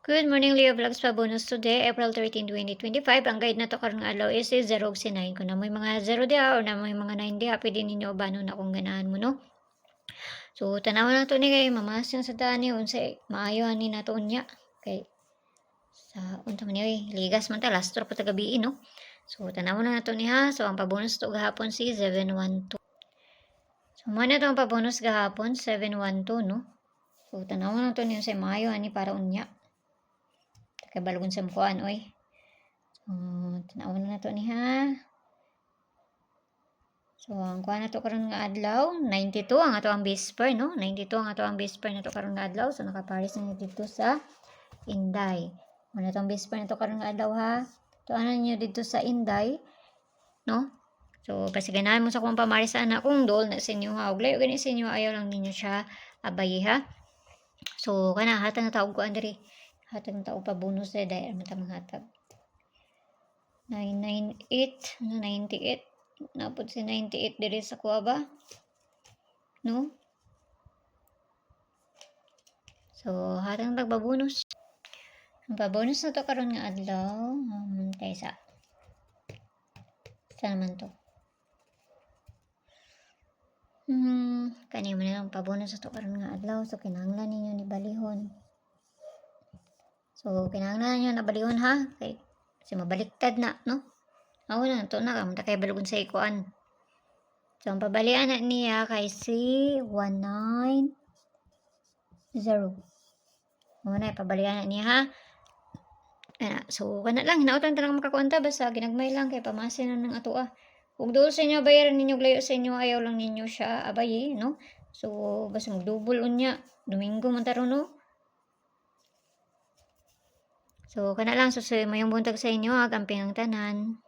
Good morning, Leo Vlogs pa bonus today, April 13, 2025. Ang guide na to karon nga adlaw is 0 og 9. Kung na may mga 0 diha or na may mga 9 diha, pwede ninyo bano na kung ganahan mo, no? So, tanawan na to ni kay mamasang sa dani unsay maayo ani nato unya. Kay sa unta man ni ligas man ta lastro pa gabi, no? So, tanawan na nato ni ha. So, ang pabonus to gahapon si 712. So, mo na to ang pabonus gahapon 712, no? So, tanawan na to ni unsay maayo ani para unya. Kay balagon sa mukuan oy. Tanawon na to ni ha. So, ang kuha na to karon nga adlaw, 92 ang ato ang base pair, no? 92 ang ato ang base pair na to karon nga adlaw. So, nakapares na dito sa Inday. Ano to ang base pair na to karon nga adlaw ha? To ano niyo dito sa Inday, no? So, kasi ganahan mo sa kung pamaris sa anak kung dool na sa inyo ha. Og layo gani sa inyo, ayaw lang ninyo siya abay ha. So, kana hatag na taog ko andiri. Hatag na taog pa bonus sa dahil man ta manghatag. 998, 98. Napod si 98 diri sa kuha ba? No? So, hatang nagbabonus. Ang pabonus na to karon nga adlaw, tayo sa naman to. Kani man lang pabonus na to karon nga adlaw, so kinahanglan ninyo ni balihon. So, kinahanglan ninyo na balihon ha, kay kasi mabaliktad na, no? Ako na, ito na, kamunta kay balugon sa ikuan. So, ang pabalian na niya kay C190. Muna, pabalian na niya ha. So, kana lang, hinautan tanang makakuanta, basta ginagmay lang kay pamasin na ng ato ah. Kung doon sa inyo, bayaran ninyo, layo sa inyo, ayaw lang ninyo siya abay, no? So, basta mag-double unya, Domingo man taro, no? So, kana lang, susuyo mo yung buntag sa inyo, gamping ang tanan.